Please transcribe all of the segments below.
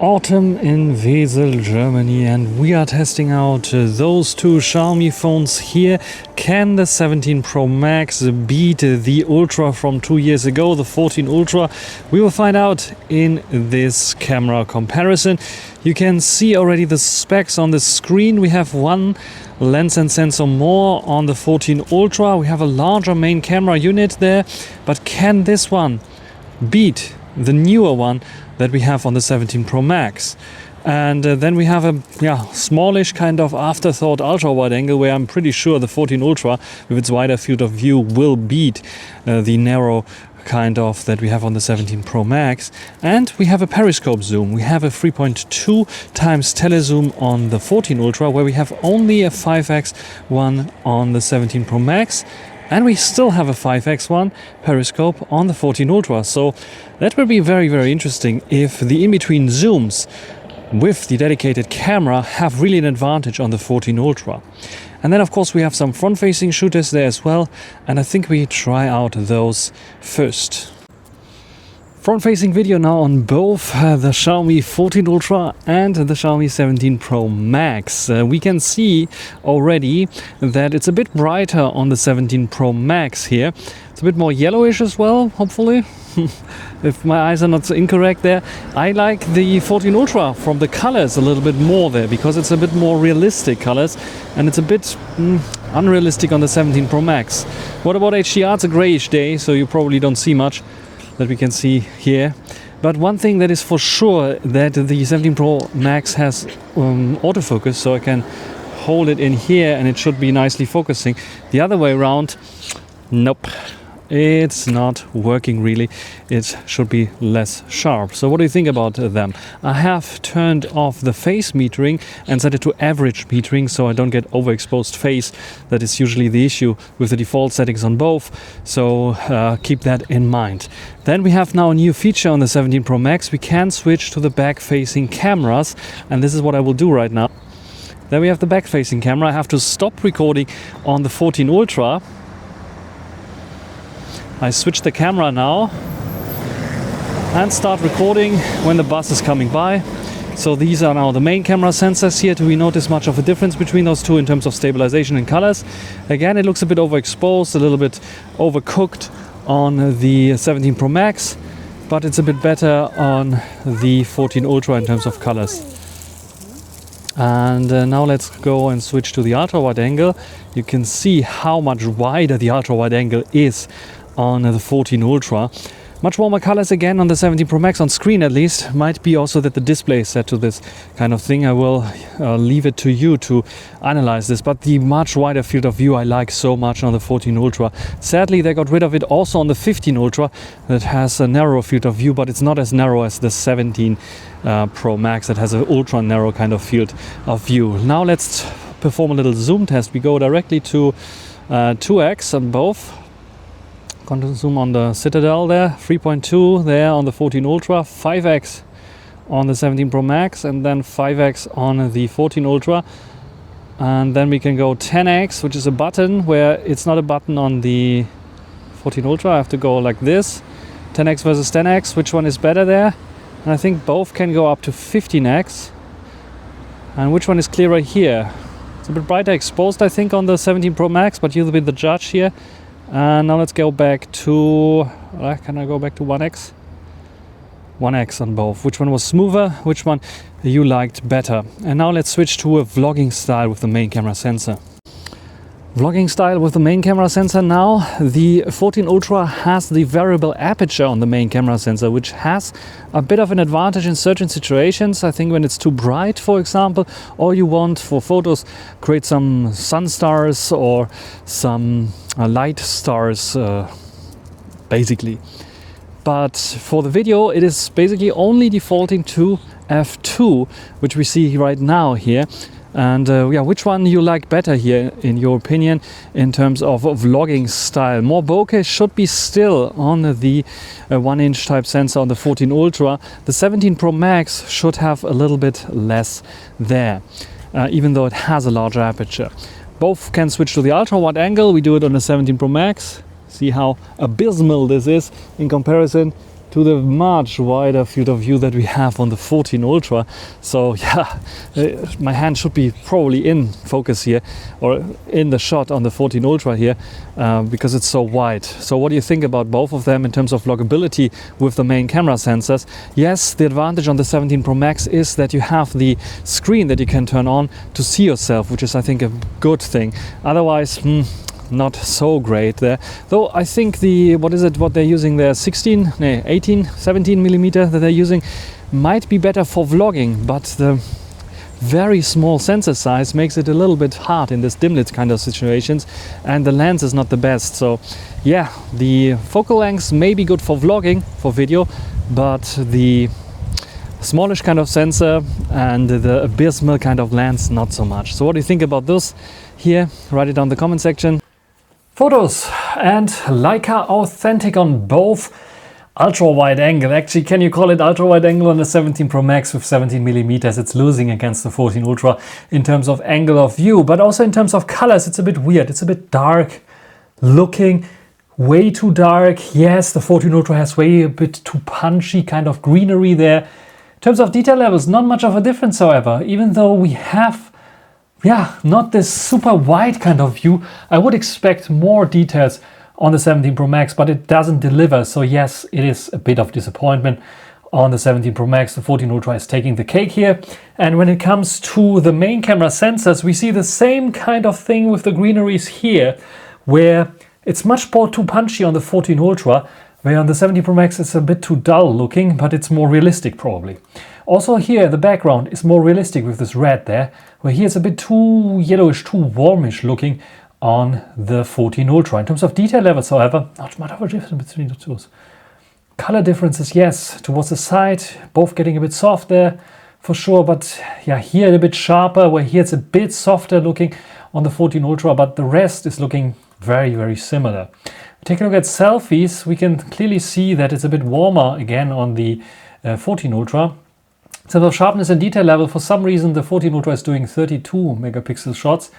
Autumn in Wesel, Germany, and we are testing out those two Xiaomi phones here. Can the 17 Pro Max beat the Ultra from 2 years ago, the 14 Ultra? We will find out in this camera comparison. You can see already the specs on the screen. We have one lens and sensor more on the 14 Ultra. We have a larger main camera unit there, but can this one beat the newer one that we have on the 17 Pro Max? And then we have a smallish kind of afterthought ultra wide angle where I'm pretty sure the 14 Ultra with its wider field of view will beat the narrow kind of that we have on the 17 Pro Max. And we have a periscope zoom. We have a 3.2 times telezoom on the 14 Ultra, where we have only a 5x one on the 17 Pro Max. And we still have a 5x1 periscope on the 14 Ultra. So that will be very, very interesting if the in-between zooms with the dedicated camera have really an advantage on the 14 Ultra. And then of course we have some front-facing shooters there as well. And I think we try out those first. Front-facing video now on both the Xiaomi 14 Ultra and the Xiaomi 17 Pro Max. We can see already that it's a bit brighter on the 17 Pro Max here. It's a bit more yellowish as well, hopefully. If my eyes are not incorrect there. I like the 14 Ultra from the colors a little bit more there, because it's a bit more realistic colors and it's a bit unrealistic on the 17 Pro Max. What about HDR? It's a grayish day, so you probably don't see much that we can see here. But one thing that is for sure, that the 17 Pro Max has autofocus, so I can hold it in here and it should be nicely focusing. The other way around, nope, it's not working really. It should be less sharp. So what do you think about them? I have turned off the face metering and set it to average metering, so I don't get overexposed face. That is usually the issue with the default settings on both. So keep that in mind. Then we have now a new feature on the 17 Pro Max. We can switch to the back-facing cameras, and this is what I will do right now. Then we have the back-facing camera. I have to stop recording on the 14 Ultra. I switch the camera now and start recording when the bus is coming by. So these are now the main camera sensors here. Do we notice much of a difference between those two in terms of stabilization and colors? Again, it looks a bit overexposed, a little bit overcooked on the 17 Pro Max, but it's a bit better on the 14 Ultra in terms of colors. And now let's go and switch to the ultra wide angle. You can see how much wider the ultra wide angle is on the 14 Ultra. Much warmer colors again on the 17 Pro Max, on screen at least. Might be also that the display is set to this kind of thing. I will leave it to you to analyze this, but the much wider field of view I like so much on the 14 Ultra. Sadly, they got rid of it also on the 15 Ultra that has a narrow field of view, but it's not as narrow as the 17 Pro Max that has an ultra narrow kind of field of view. Now let's perform a little zoom test. We go directly to 2x on both. Contour zoom on the Citadel there, 3.2 there on the 14 Ultra, 5x on the 17 Pro Max, and then 5x on the 14 Ultra. And then we can go 10x, which is a button, where it's not a button on the 14 Ultra. I have to go like this. 10x versus 10x, which one is better there? And I think both can go up to 15x. And which one is clearer here? It's a bit brighter exposed, I think, on the 17 Pro Max, but you'll be the judge here. And now let's go back to, can I go back to 1x? 1x on both. Which one was smoother? Which one you liked better? And now let's switch to a vlogging style with the main camera sensor. Vlogging style with the main camera sensor now. The 14 Ultra has the variable aperture on the main camera sensor, which has a bit of an advantage in certain situations. I think when it's too bright, for example, or you want for photos create some sun stars or some light stars, basically. But for the video, it is basically only defaulting to f2, which we see right now here. And which one you like better here, in your opinion, in terms of vlogging style? More bokeh should be still on the 1-inch type sensor on the 14 Ultra. The 17 Pro Max should have a little bit less there, even though it has a larger aperture. Both can switch to the ultra wide angle. We do it on the 17 Pro Max. See how abysmal this is in comparison to the much wider field of view that we have on the 14 Ultra. So yeah, my hand should be probably in focus here, or in the shot on the 14 Ultra here, because it's so wide. So what do you think about both of them in terms of vloggability with the main camera sensors? Yes, the advantage on the 17 Pro Max is that you have the screen that you can turn on to see yourself, which is, I think, a good thing. Otherwise, not so great there. Though I think the, what they're using there, 17 millimeter that they're using, might be better for vlogging, but the very small sensor size makes it a little bit hard in this dim lit kind of situations, and the lens is not the best. So yeah, the focal lengths may be good for vlogging, for video, but the smallish kind of sensor and the abysmal kind of lens, not so much. So what do you think about this here? Write it down in the comment section. Photos and Leica authentic on both. Ultra wide angle, actually, can you call it ultra wide angle on the 17 Pro Max with 17 millimeters? It's losing against the 14 Ultra in terms of angle of view, but also in terms of colors. It's a bit weird. It's a bit dark looking, way too dark. Yes, the 14 Ultra has way a bit too punchy kind of greenery there. In terms of detail levels, not much of a difference, however, even though we have, yeah, not this super wide kind of view. I would expect more details on the 17 Pro Max, but it doesn't deliver. So yes, it is a bit of disappointment on the 17 Pro Max. The 14 Ultra is taking the cake here. And when it comes to the main camera sensors, we see the same kind of thing with the greeneries here, where it's much more too punchy on the 14 Ultra, where on the 17 Pro Max it's a bit too dull looking, but it's more realistic probably. Also here, the background is more realistic with this red there, where here it's a bit too yellowish, too warmish looking on the 14 Ultra. In terms of detail levels, however, not much of a difference between the two. Color differences, yes, towards the side, both getting a bit soft there for sure, but yeah, here a bit sharper, where here it's a bit softer looking on the 14 Ultra, but the rest is looking very, very similar. Take a look at selfies, we can clearly see that it's a bit warmer again on the 14 Ultra. In terms of sharpness and detail level, for some reason the 14 Ultra is doing 32 megapixel shots,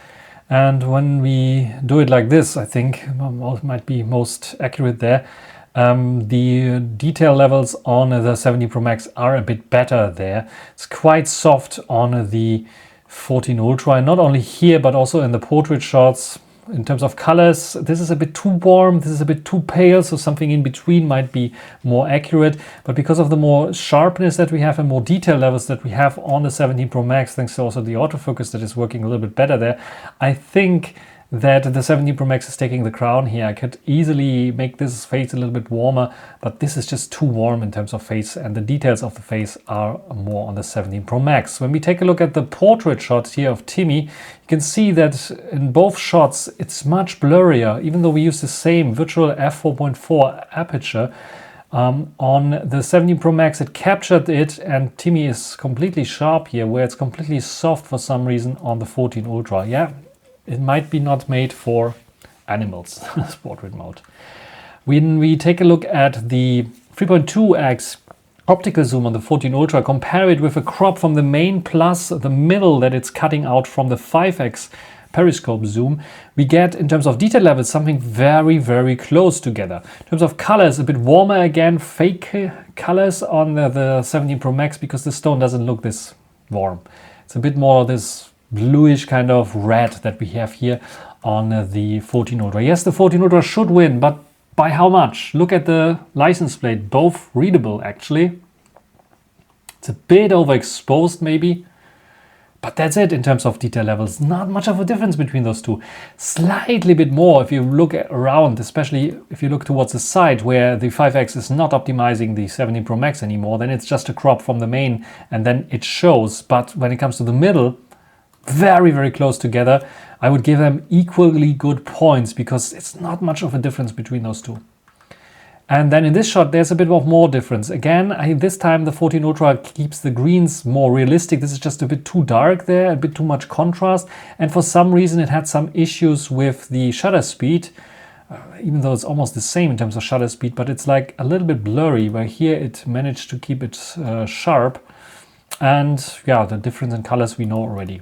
and when we do it like this, I think might be most accurate there. The detail levels on the 17 Pro Max are a bit better there. It's quite soft on the 14 Ultra, and not only here but also in the portrait shots. In terms of colors, this is a bit too warm, this is a bit too pale, so something in between might be more accurate. But because of the more sharpness that we have and more detail levels that we have on the 17 Pro Max, thanks to also the autofocus that is working a little bit better there, I think that the 17 Pro Max is taking the crown here. I could easily make this face a little bit warmer, but this is just too warm in terms of face, and the details of the face are more on the 17 Pro Max. When we take a look at the portrait shots here of Timmy, you can see that in both shots it's much blurrier, even though we use the same virtual f4.4 aperture. On the 17 Pro Max it captured it, and Timmy is completely sharp here, where it's completely soft for some reason on the 14 Ultra. Yeah, it might be not made for animals, this portrait mode. When we take a look at the 3.2x optical zoom on the 14 Ultra, compare it with a crop from the main plus the middle that it's cutting out from the 5x periscope zoom, we get, in terms of detail levels, something very, very close together. In terms of colors, a bit warmer again, fake colors on the 17 Pro Max, because the stone doesn't look this warm. It's a bit more this bluish kind of red that we have here on the 14 Ultra. Yes, the 14 Ultra should win, but by how much? Look at the license plate, both readable actually. It's a bit overexposed maybe, but that's it in terms of detail levels. Not much of a difference between those two. Slightly bit more if you look around, especially if you look towards the side where the 5X is not optimizing the 17 Pro Max anymore, then it's just a crop from the main and then it shows. But when it comes to the middle, very, very close together. I would give them equally good points because it's not much of a difference between those two. And then in this shot, there's a bit of more difference. Again, this time the 14 Ultra keeps the greens more realistic. This is just a bit too dark there, a bit too much contrast. And for some reason, it had some issues with the shutter speed, even though it's almost the same in terms of shutter speed, but it's like a little bit blurry, where here it managed to keep it sharp. And yeah, the difference in colors we know already.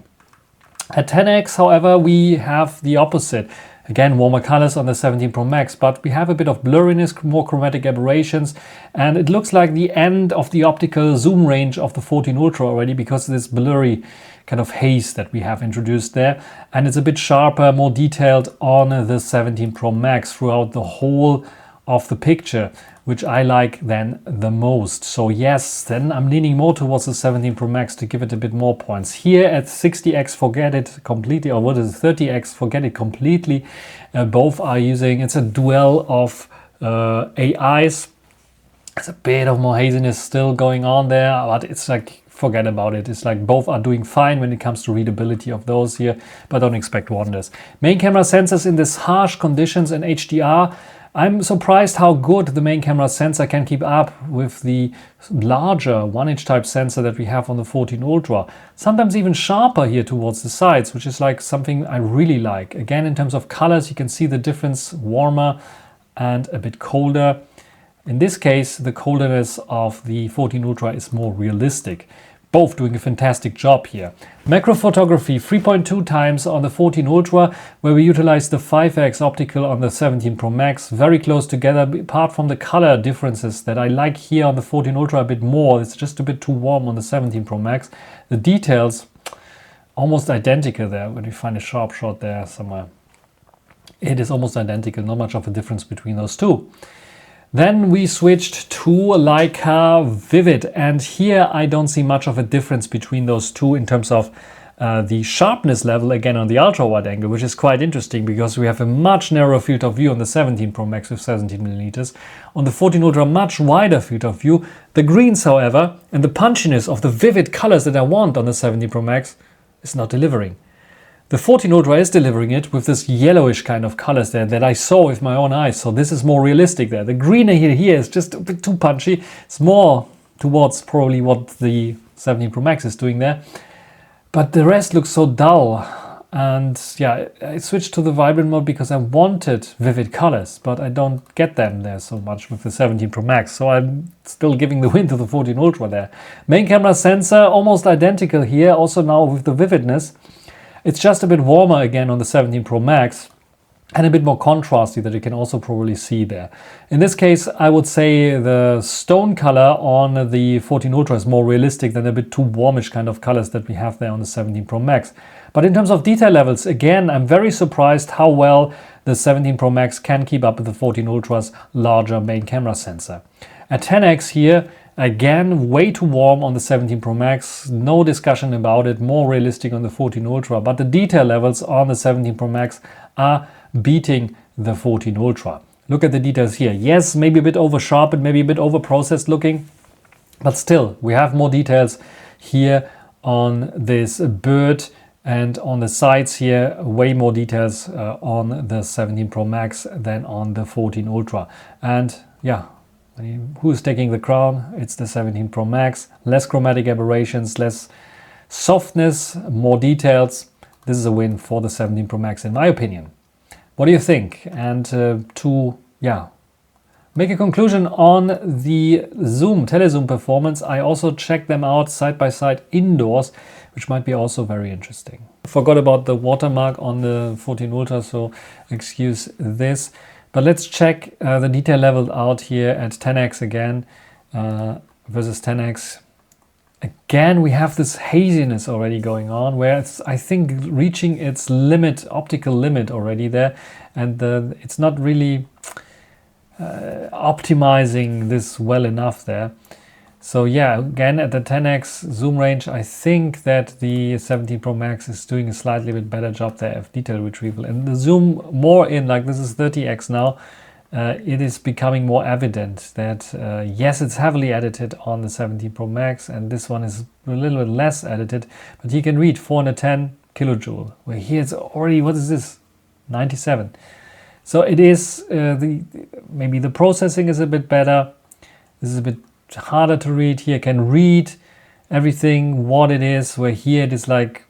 At 10x, however, we have the opposite. Again, warmer colors on the 17 Pro Max, but we have a bit of blurriness, more chromatic aberrations, and it looks like the end of the optical zoom range of the 14 Ultra already, because of this blurry kind of haze that we have introduced there. And it's a bit sharper, more detailed on the 17 Pro Max throughout the whole of the picture, which I like then the most. So yes, then I'm leaning more towards the 17 Pro Max to give it a bit more points. Here at 60x, forget it completely, or what is it, 30x, forget it completely. Both are using, it's a duel of AIs. There's a bit of more haziness still going on there, but it's like, forget about it. It's like both are doing fine when it comes to readability of those here, but don't expect wonders. Main camera sensors in this harsh conditions in HDR. I'm surprised how good the main camera sensor can keep up with the larger 1-inch type sensor that we have on the 14 Ultra. Sometimes even sharper here towards the sides, which is like something I really like. Again, in terms of colors, you can see the difference, warmer and a bit colder. In this case, the coldness of the 14 Ultra is more realistic. Both doing a fantastic job here. Macro photography 3.2 times on the 14 Ultra, where we utilize the 5x optical on the 17 Pro Max. Very close together, apart from the color differences that I like here on the 14 Ultra a bit more. It's just a bit too warm on the 17 Pro Max. The details almost identical there, when we find a sharp shot there somewhere. It is almost identical, not much of a difference between those two. Then we switched to Leica Vivid, and here I don't see much of a difference between those two in terms of the sharpness level, again on the ultra wide angle, which is quite interesting because we have a much narrower field of view on the 17 Pro Max with 17mm. On the 14 Ultra, much wider field of view. The greens, however, and the punchiness of the vivid colors that I want on the 17 Pro Max is not delivering. The 14 Ultra is delivering it with this yellowish kind of colors there that I saw with my own eyes. So this is more realistic there. The green here is just a bit too punchy. It's more towards probably what the 17 Pro Max is doing there. But the rest looks so dull. And yeah, I switched to the vibrant mode because I wanted vivid colors, but I don't get them there so much with the 17 Pro Max. So I'm still giving the win to the 14 Ultra there. Main camera sensor almost identical here, also now with the vividness. It's just a bit warmer again on the 17 Pro Max and a bit more contrasty that you can also probably see there. In this case, I would say the stone color on the 14 Ultra is more realistic than a bit too warmish kind of colors that we have there on the 17 Pro Max. But in terms of detail levels, again, I'm very surprised how well the 17 Pro Max can keep up with the 14 Ultra's larger main camera sensor. At 10x here, again, way too warm on the 17 Pro Max, no discussion about it, more realistic on the 14 Ultra, but the detail levels on the 17 Pro Max are beating the 14 Ultra. Look at the details here. Yes, maybe a bit over sharpened, maybe a bit over processed looking, but still, we have more details here on this bird and on the sides here, way more details on the 17 Pro Max than on the 14 Ultra. And yeah, who's taking the crown? It's the 17 Pro Max. Less chromatic aberrations, less softness, more details. This is a win for the 17 Pro Max in my opinion. What do you think? And to make a conclusion on the telezoom performance, I also checked them out side by side indoors, which might be also very interesting. Forgot about the watermark on the 14 Ultra, so excuse this. But let's check the detail level out here at 10x again versus 10x. Again, we have this haziness already going on where it's, I think, reaching its limit, optical limit already there. And it's not really optimizing this well enough there. So yeah, again, at the 10x zoom range, I think that the 17 Pro Max is doing a slightly bit better job there of detail retrieval. And the zoom more in, like this is 30x now, it is becoming more evident that yes, it's heavily edited on the 17 Pro Max, and this one is a little bit less edited, but you can read 410 kilojoule, where here it's already, what is this, 97. So it is, maybe the processing is a bit better. This is a bit harder to read here. Can read everything what it is, where here it is like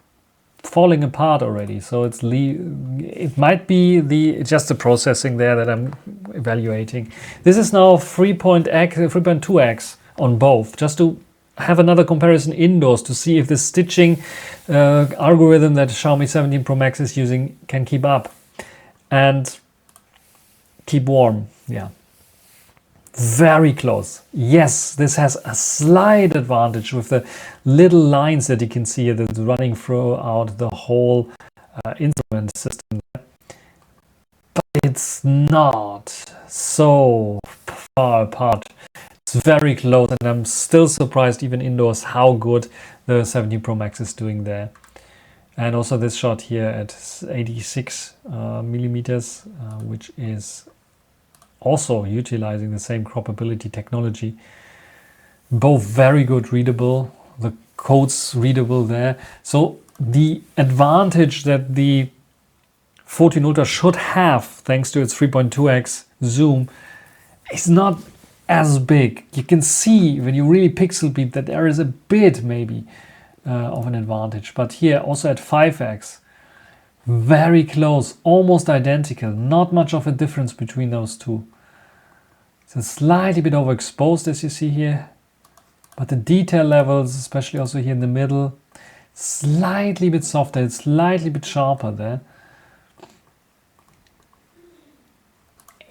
falling apart already. So it might be just the processing there that I'm evaluating. This is now 3.2x on both, just to have another comparison indoors to see if the stitching algorithm that Xiaomi 17 Pro Max is using can keep up. and keep warm. Yeah, very close. Yes, this has a slight advantage with the little lines that you can see that's running throughout the whole instrument system, but it's not so far apart. It's very close, and I'm still surprised even indoors how good the 17 Pro Max is doing there. And also this shot here at 86 millimeters, which is also utilizing the same croppability technology. Both very good readable, the code's readable there. So the advantage that the 14 Ultra should have, thanks to its 3.2x zoom, is not as big. You can see when you really pixel peep that there is a bit maybe of an advantage. But here also at 5x, very close, almost identical, not much of a difference between those two. It's a slightly bit overexposed as you see here, but the detail levels, especially also here in the middle, slightly bit softer, it's slightly bit sharper there.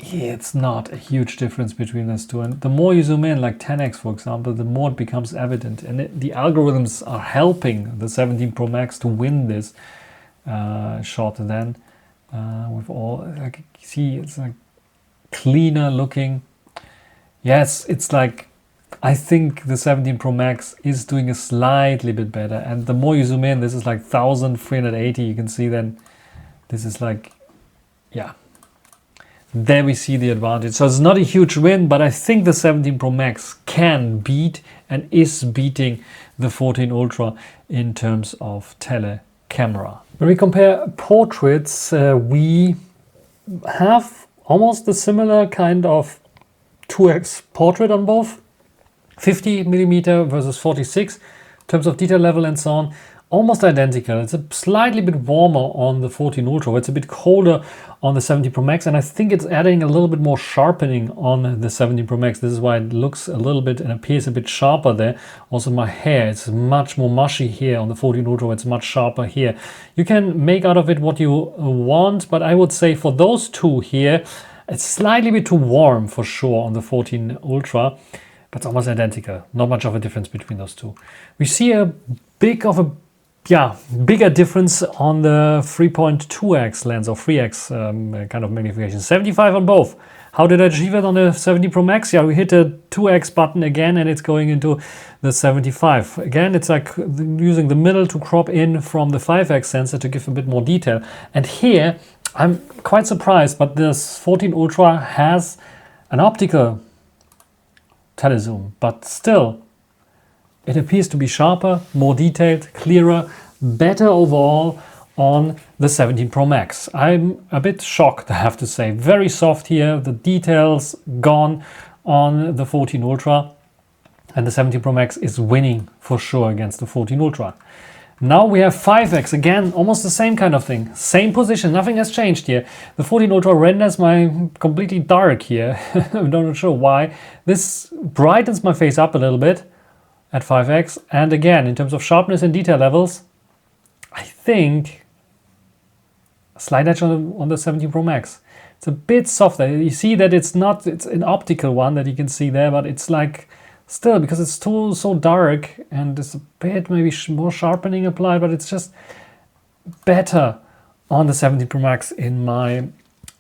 It's not a huge difference between those two, and the more you zoom in, like 10x for example, the more it becomes evident, and the algorithms are helping the 17 Pro Max to win this shot then with all, like you see, it's like cleaner looking. Yes, it's like, I think the 17 Pro Max is doing a slightly bit better, and the more you zoom in, this is like 1380, you can see then this is like, yeah, there we see the advantage. So it's not a huge win, but I think the 17 Pro Max can beat and is beating the 14 Ultra in terms of tele camera. When we compare portraits, we have almost a similar kind of 2x portrait on both. 50 millimeter versus 46 in terms of detail level and so on, almost identical. It's a slightly bit warmer on the 14 Ultra, it's a bit colder on the 17 Pro Max, and I think it's adding a little bit more sharpening on the 17 Pro Max. This is why it looks a little bit and appears a bit sharper there. Also my hair, it's much more mushy here on the 14 Ultra, it's much sharper here. You can make out of it what you want, but I would say for those two here, it's slightly bit too warm for sure on the 14 Ultra. But it's almost identical. Not much of a difference between those two. We see a bigger difference on the 3.2x lens or 3x kind of magnification. 75 on both. How did I achieve it on the 70 Pro Max? Yeah, we hit the 2x button again and it's going into the 75. Again, it's like using the middle to crop in from the 5x sensor to give a bit more detail. And here, I'm quite surprised, but this 14 Ultra has an optical telezoom, but still it appears to be sharper, more detailed, clearer, better overall on the 17 Pro Max. I'm a bit shocked, I have to say. Very soft here, the details gone on the 14 Ultra, and the 17 Pro Max is winning for sure against the 14 Ultra. Now we have 5x, again, almost the same kind of thing. Same position, nothing has changed here. The 14 Ultra renders my completely dark here. I'm not sure why. This brightens my face up a little bit at 5x. And again, in terms of sharpness and detail levels, I think a slight edge on the 17 Pro Max. It's a bit softer. You see that it's an optical one that you can see there, but it's like, still, because it's so dark and there's a bit maybe more sharpening applied, but it's just better on the 17 Pro Max in my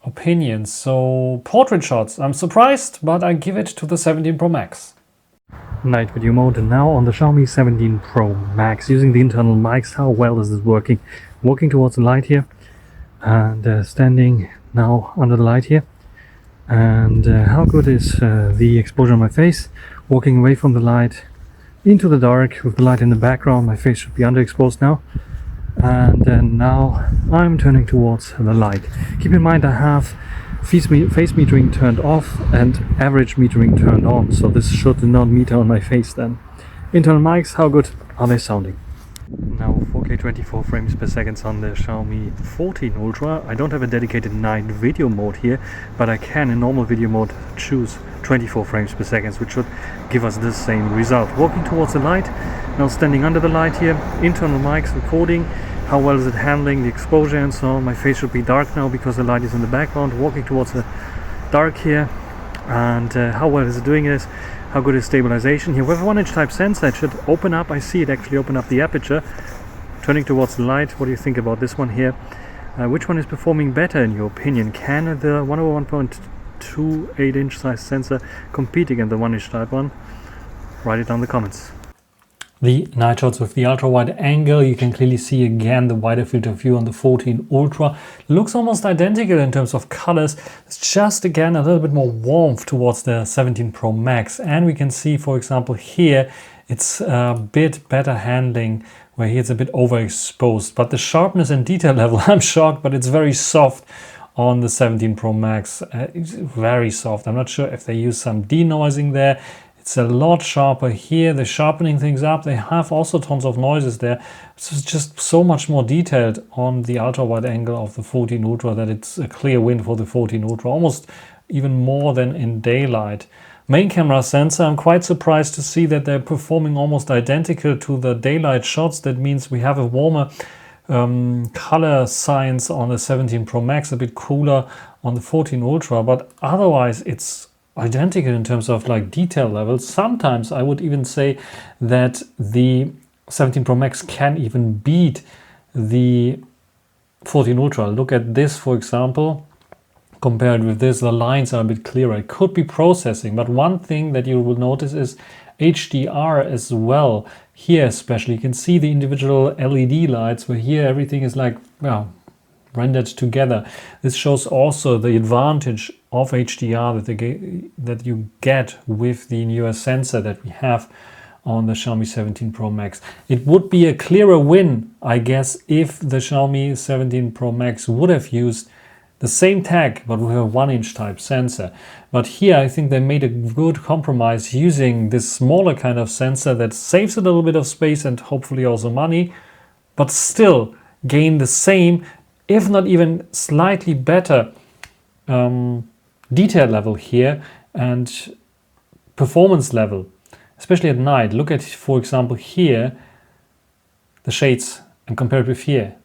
opinion. So portrait shots, I'm surprised, but I give it to the 17 Pro Max. Night video mode now on the Xiaomi 17 Pro Max using the internal mics. How well is this working? Walking towards the light here and standing now under the light here. And how good is the exposure on my face? Walking away from the light into the dark with the light in the background. My face should be underexposed now. And then now I'm turning towards the light. Keep in mind I have face metering turned off and average metering turned on. So this should not meter on my face then. Internal mics, how good are they sounding? Now 4K 24 frames per second on the Xiaomi 14 Ultra. I don't have a dedicated night video mode here, but I can in normal video mode choose 24 frames per second, which should give us the same result. Walking towards the light, now standing under the light here, internal mics recording how well is it handling the exposure and so on. My face should be dark now because the light is in the background, walking towards the dark here. And how well is it doing this? How good is stabilization? Here with a 1-inch type sensor, it should open up. I see it actually open up the aperture, turning towards the light. What do you think about this one here? Which one is performing better in your opinion? Can the 1/1.2 8-inch size sensor compete against the 1-inch type one? Write it down in the comments. The night shots with the ultra wide angle, you can clearly see again the wider field of view on the 14 Ultra. Looks almost identical in terms of colors. It's just again a little bit more warmth towards the 17 Pro Max. And we can see, for example, here it's a bit better handling, where here it's a bit overexposed. But the sharpness and detail level, I'm shocked, but it's very soft on the 17 Pro Max. It's very soft. I'm not sure if they use some denoising there. It's a lot sharper here. They're sharpening things up. They have also tons of noises there. It's just so much more detailed on the ultra wide angle of the 14 Ultra that it's a clear win for the 14 Ultra, almost even more than in daylight. Main camera sensor, I'm quite surprised to see that they're performing almost identical to the daylight shots. That means we have a warmer color science on the 17 Pro Max, a bit cooler on the 14 Ultra, but otherwise it's identical in terms of like detail levels. Sometimes I would even say that the 17 Pro Max can even beat the 14 Ultra. Look at this, for example. Compared with this, the lines are a bit clearer. It could be processing, but one thing that you will notice is HDR as well. Here especially, you can see the individual LED lights, where here everything is like, well, rendered together. This shows also the advantage of HDR that you get with the newer sensor that we have on the Xiaomi 17 Pro Max. It would be a clearer win, I guess, if the Xiaomi 17 Pro Max would have used the same tag but with a 1-inch type sensor. But here I think they made a good compromise using this smaller kind of sensor that saves a little bit of space and hopefully also money, but still gain the same, if not even slightly better detail level here and performance level, especially at night. Look at, for example, here, the shades, and compare it with here.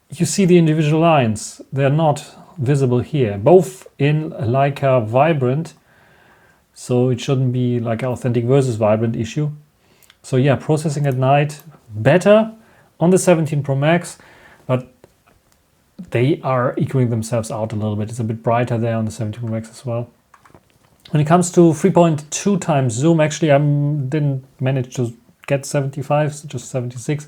You see the individual lines. They're not visible here, both in Leica Vibrant, so it shouldn't be like an authentic versus vibrant issue. So yeah, processing at night better on the 17 Pro Max, but they are equaling themselves out a little bit. It's a bit brighter there on the 17 Pro Max as well. When it comes to 3.2 times zoom, actually I didn't manage to get 75, just 76.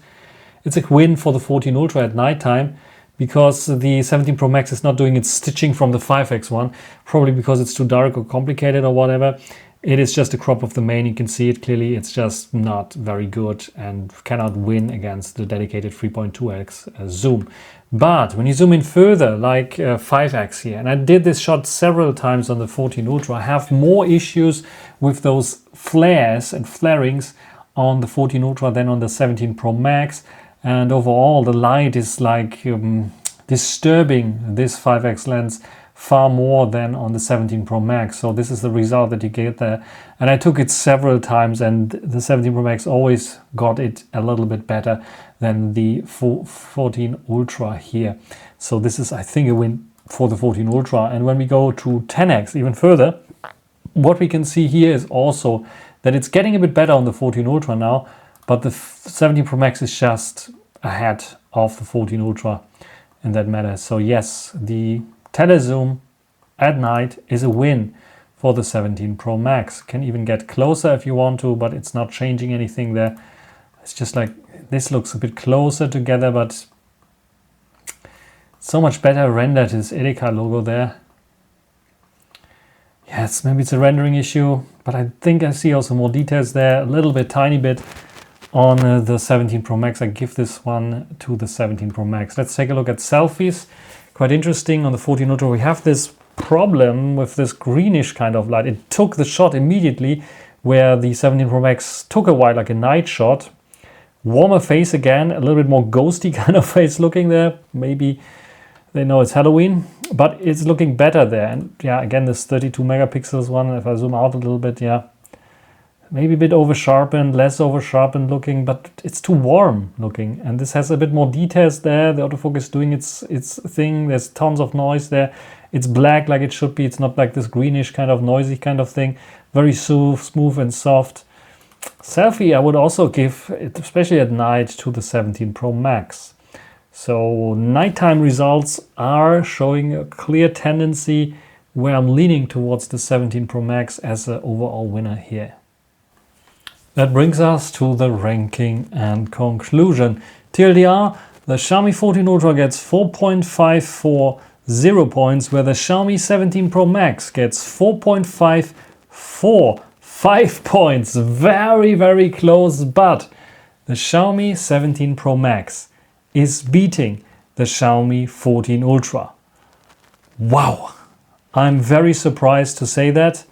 It's a win for the 14 Ultra at nighttime, because the 17 Pro Max is not doing its stitching from the 5X one, probably because it's too dark or complicated or whatever. It is just a crop of the main. You can see it clearly. It's just not very good and cannot win against the dedicated 3.2x zoom. But when you zoom in further, like 5x here, and I did this shot several times on the 14 Ultra, I have more issues with those flares and flarings on the 14 Ultra than on the 17 Pro Max. And overall, the light is like disturbing this 5x lens far more than on the 17 Pro Max. So this is the result that you get there. And I took it several times, and the 17 Pro Max always got it a little bit better than the 14 Ultra here. So this is, I think, a win for the 14 Ultra. And when we go to 10x even further, what we can see here is also that it's getting a bit better on the 14 Ultra now, but the 17 Pro Max is just ahead of the 14 Ultra in that matter. So yes, the telezoom at night is a win for the 17 Pro Max. Can even get closer if you want to, but it's not changing anything there. It's just like, this looks a bit closer together, but so much better rendered, this Edeka logo there. Yes, maybe it's a rendering issue, but I think I see also more details there, a little bit, tiny bit. On the 17 Pro Max, I give this one to the 17 Pro Max. Let's take a look at selfies. Quite interesting. On the 14 Ultra, we have this problem with this greenish kind of light. It took the shot immediately, where the 17 Pro Max took a while, like a night shot. Warmer face again, a little bit more ghosty kind of face looking there. Maybe they know it's Halloween, but it's looking better there. And yeah, again, this 32 megapixels one, if I zoom out a little bit, yeah, maybe a bit over sharpened, less over sharpened looking, but it's too warm looking. And this has a bit more details there. The autofocus is doing its thing. There's tons of noise there. It's black like it should be. It's not like this greenish kind of noisy kind of thing. Very smooth and soft. Selfie I would also give, especially at night, to the 17 Pro Max. So nighttime results are showing a clear tendency where I'm leaning towards the 17 Pro Max as an overall winner here. That brings us to the ranking and conclusion. TLDR, the Xiaomi 14 Ultra gets 4.540 points, where the Xiaomi 17 Pro Max gets 4.545 points. Very, very close, but the Xiaomi 17 Pro Max is beating the Xiaomi 14 Ultra. Wow! I'm very surprised to say that,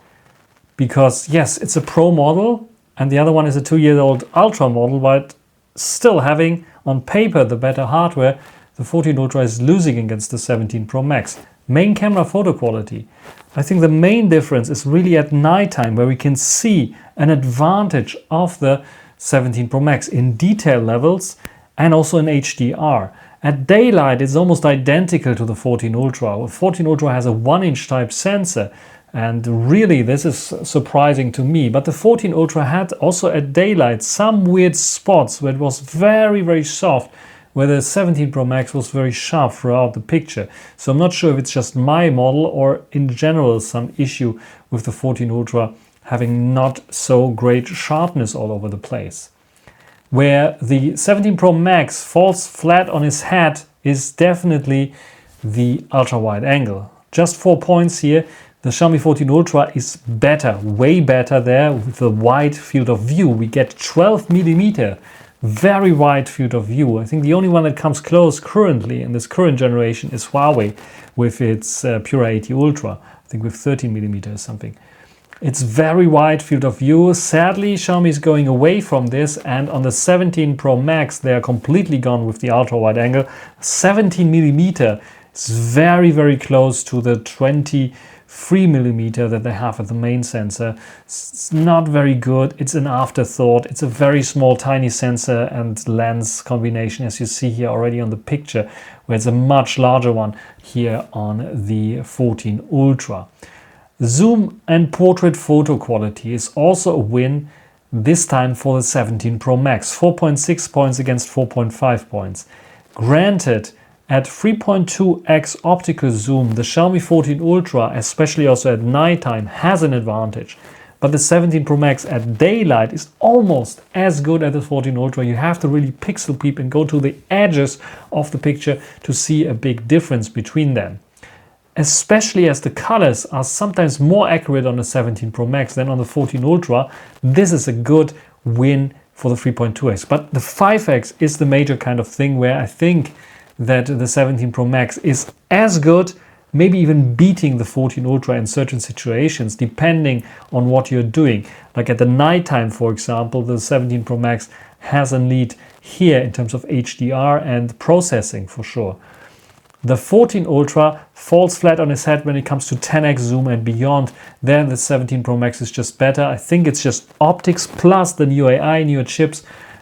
because yes, it's a Pro model and the other one is a 2-year-old Ultra model, but still having on paper the better hardware, the 14 Ultra is losing against the 17 Pro Max. Main camera photo quality. I think the main difference is really at nighttime, where we can see an advantage of the 17 Pro Max in detail levels and also in HDR. At daylight, it's almost identical to the 14 Ultra. The 14 Ultra has a 1-inch type sensor, and really this is surprising to me. But the 14 Ultra had also at daylight some weird spots where it was very, very soft, where the 17 Pro Max was very sharp throughout the picture. So I'm not sure if it's just my model or in general some issue with the 14 Ultra having not so great sharpness all over the place. Where the 17 Pro Max falls flat on his head is definitely the ultra wide angle. Just 4 points here. The Xiaomi 14 Ultra is better, way better there with the wide field of view. We get 12mm, very wide field of view. I think the only one that comes close currently in this current generation is Huawei with its Pura 80 Ultra. I think with 13mm or something. It's very wide field of view. Sadly, Xiaomi is going away from this, and on the 17 Pro Max they are completely gone with the ultra wide angle. 17mm is very, very close to the 23mm that they have at the main sensor. It's not very good. It's an afterthought. It's a very small, tiny sensor and lens combination, as you see here already on the picture, where it's a much larger one here on the 14 Ultra. Zoom and portrait photo quality is also a win, this time for the 17 Pro Max. 4.6 points against 4.5 points. Granted, at 3.2x optical zoom, the Xiaomi 14 Ultra, especially also at nighttime, has an advantage. But the 17 Pro Max at daylight is almost as good as the 14 Ultra. You have to really pixel peep and go to the edges of the picture to see a big difference between them. Especially as the colors are sometimes more accurate on the 17 Pro Max than on the 14 Ultra, this is a good win for the 3.2x. But the 5x is the major kind of thing where I think that the 17 Pro Max is as good, maybe even beating the 14 Ultra in certain situations, depending on what you're doing. Like at the nighttime, for example, the 17 Pro Max has a lead here in terms of HDR and processing for sure. The 14 Ultra falls flat on his head when it comes to 10x zoom and beyond. Then the 17 Pro Max is just better. I think it's just optics plus the new AI, newer chips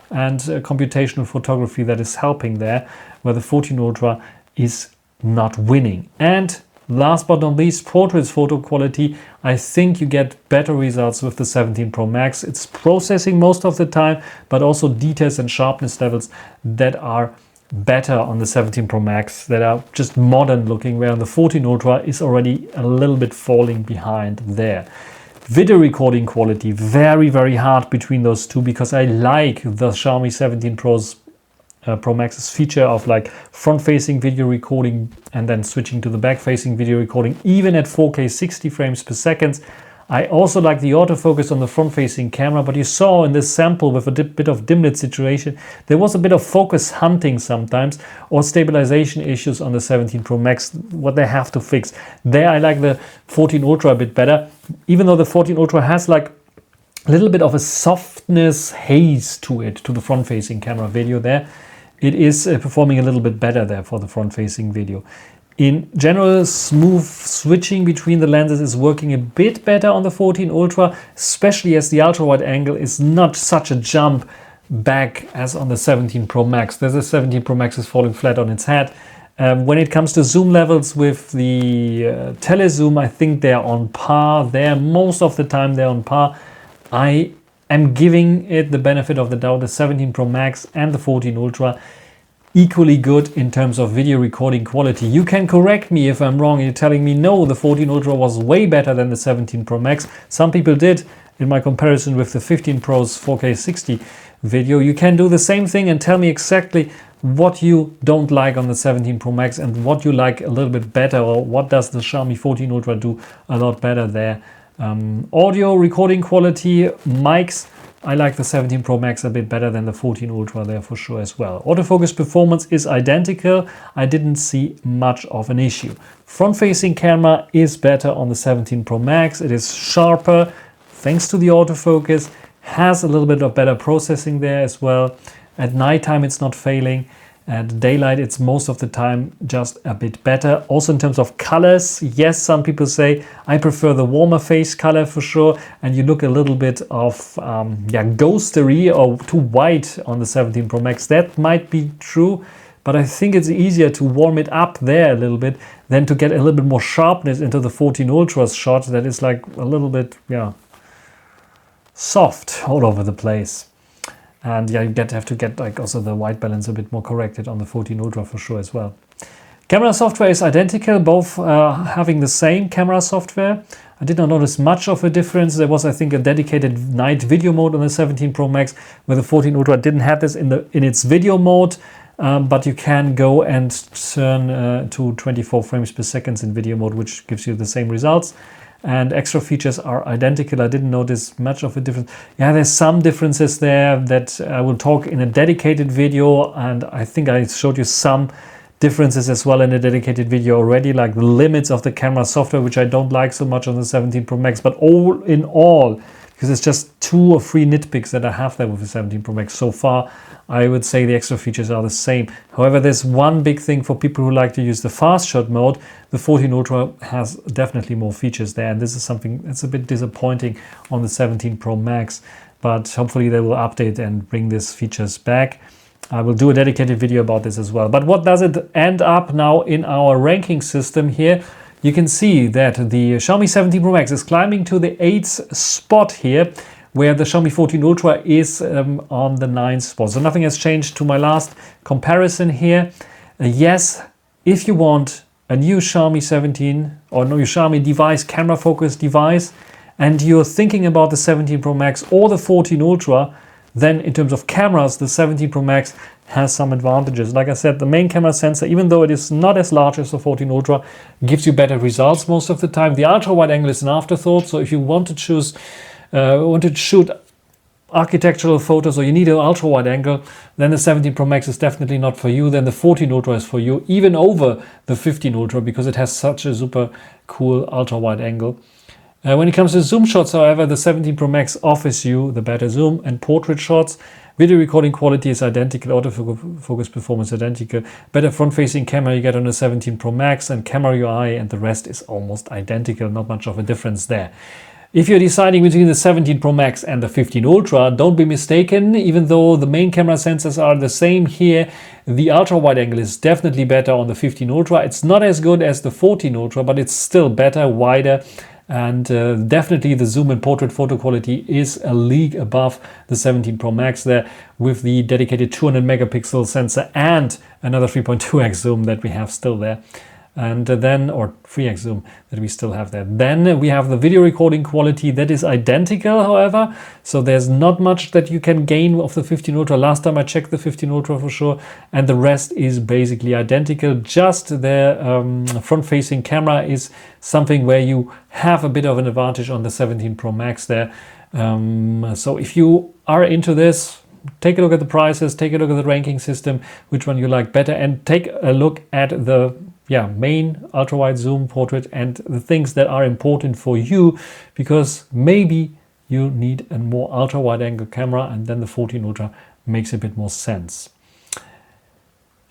and computational photography that is helping there, where the 14 Ultra is not winning. And last but not least, portrait photo quality. I think you get better results with the 17 Pro Max. It's processing most of the time, but also details and sharpness levels that are better on the 17 Pro Max, that are just modern looking, where on the 14 Ultra is already a little bit falling behind there. Video recording quality, very, very hard between those two, because I like the Xiaomi 17 Pro Max's feature of like front-facing video recording and then switching to the back-facing video recording, even at 4K 60 frames per second. I also like the autofocus on the front-facing camera, but you saw in this sample with a bit of dimlet situation, there was a bit of focus hunting sometimes, or stabilization issues on the 17 Pro Max, what they have to fix. There I like the 14 Ultra a bit better, even though the 14 Ultra has like a little bit of a softness haze to it, to the front-facing camera video there. It is performing a little bit better there for the front-facing video. In general, smooth switching between the lenses is working a bit better on the 14 Ultra, especially as the ultra-wide angle is not such a jump back as on the 17 Pro Max. The 17 Pro Max is falling flat on its head. When it comes to zoom levels with the telezoom, I think they're on par there. Most of the time they're on par. I am giving it the benefit of the doubt. The 17 Pro Max and the 14 Ultra equally good in terms of video recording quality. You can correct me if I'm wrong. You're telling me no, the 14 Ultra was way better than the 17 Pro Max. Some people did in my comparison with the 15 Pro's 4K 60 video. You can do the same thing and tell me exactly what you don't like on the 17 Pro Max and what you like a little bit better, or what does the Xiaomi 14 Ultra do a lot better there. Audio recording quality, mics, I like the 17 Pro Max a bit better than the 14 Ultra there for sure as well. Autofocus performance is identical. I didn't see much of an issue. Front-facing camera is better on the 17 Pro Max. It is sharper thanks to the autofocus. Has a little bit of better processing there as well. At nighttime it's not failing. At daylight it's most of the time just a bit better. Also in terms of colors, yes, some people say I prefer the warmer face color for sure, and you look a little bit of ghostery or too white on the 17 Pro Max. That might be true, but I think it's easier to warm it up there a little bit than to get a little bit more sharpness into the 14 Ultra's shot that is like a little bit soft all over the place. And yeah, you have to get like also the white balance a bit more corrected on the 14 Ultra for sure as well. Camera software is identical, both having the same camera software. I did not notice much of a difference. There was, I think, a dedicated night video mode on the 17 Pro Max, where the 14 Ultra didn't have this in its video mode, but you can go and turn to 24 frames per second in video mode, which gives you the same results. And extra features are identical. I didn't notice much of a difference. Yeah, there's some differences there that I will talk in a dedicated video, and I think I showed you some differences as well in a dedicated video already, like the limits of the camera software, which I don't like so much on the 17 Pro Max. But all in all, because it's just 2 or 3 nitpicks that I have there with the 17 Pro Max so far, I would say the extra features are the same. However, there's one big thing for people who like to use the fast shot mode. The 14 Ultra has definitely more features there, and this is something that's a bit disappointing on the 17 Pro Max, but hopefully they will update and bring these features back. I will do a dedicated video about this as well. But what does it end up now in our ranking system here? You can see that the Xiaomi 17 Pro Max is climbing to the 8th spot here, where the Xiaomi 14 Ultra is on the 9th spot. So nothing has changed to my last comparison here. Yes, if you want a new Xiaomi 17 or new Xiaomi device, camera focused device, and you're thinking about the 17 Pro Max or the 14 Ultra, then in terms of cameras, the 17 Pro Max has some advantages. Like I said, the main camera sensor, even though it is not as large as the 14 Ultra, gives you better results most of the time. The ultra wide angle is an afterthought. So if you want to choose want to shoot architectural photos, or you need an ultra wide angle, then the 17 Pro Max is definitely not for you. Then the 14 Ultra is for you, even over the 15 Ultra, because it has such a super cool ultra wide angle. When it comes to zoom shots, however, the 17 Pro Max offers you the better zoom and portrait shots. Video recording quality is identical, autofocus performance identical. Better front-facing camera you get on the 17 Pro Max, and camera UI and the rest is almost identical. Not much of a difference there. If you're deciding between the 17 Pro Max and the 15 Ultra, don't be mistaken. Even though the main camera sensors are the same here, the ultra-wide angle is definitely better on the 15 Ultra. It's not as good as the 14 Ultra, but it's still better, wider, and definitely the zoom and portrait photo quality is a league above the 17 Pro Max there, with the dedicated 200 megapixel sensor and another 3.2x zoom that we have still there. And then, or 3x zoom that we still have there. Then we have the video recording quality that is identical, however. So there's not much that you can gain of the 15 Ultra. Last time I checked the 15 Ultra for sure. And the rest is basically identical. Just the front-facing camera is something where you have a bit of an advantage on the 17 Pro Max there. So if you are into this, take a look at the prices, take a look at the ranking system, which one you like better, and take a look at the main ultra-wide zoom, portrait, and the things that are important for you, because maybe you need a more ultra-wide angle camera, and then the 14 Ultra makes a bit more sense.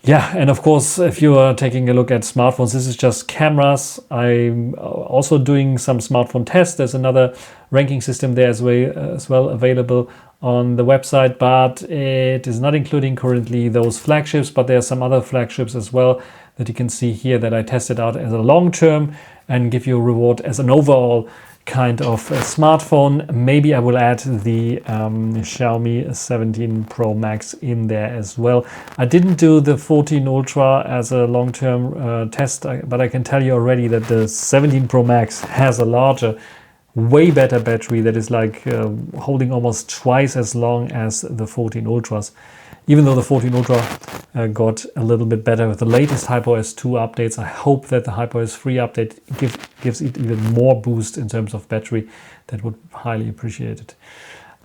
Yeah, and of course, if you are taking a look at smartphones, this is just cameras. I'm also doing some smartphone tests. There's another ranking system there as well available on the website, but it is not including currently those flagships, but there are some other flagships as well that you can see here that I tested out as a long term and give you a reward as an overall kind of a smartphone. Maybe I will add the Xiaomi 17 Pro Max in there as well. I didn't do the 14 Ultra as a long-term test, but I can tell you already that the 17 Pro Max has a larger, way better battery that is like holding almost twice as long as the 14 Ultras. Even though the 14 Ultra got a little bit better with the latest HyperOS 2 updates, I hope that the HyperOS 3 update gives it even more boost in terms of battery. That would highly appreciate it.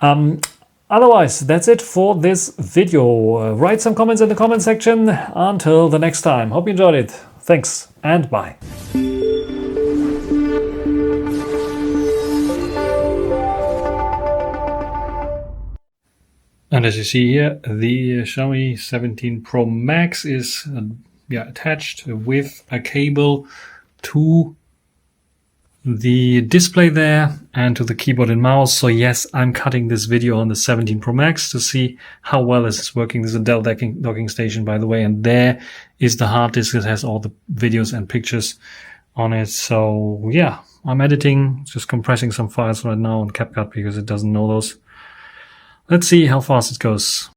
Otherwise, that's it for this video. Write some comments in the comment section. Until the next time. Hope you enjoyed it. Thanks and bye. And as you see here, the Xiaomi 17 Pro Max is attached with a cable to the display there and to the keyboard and mouse. So yes, I'm cutting this video on the 17 Pro Max to see how well this is working. This is a Dell docking station, by the way, and there is the hard disk that has all the videos and pictures on it. So yeah, I'm editing, just compressing some files right now on CapCut because it doesn't know those. Let's see how fast it goes.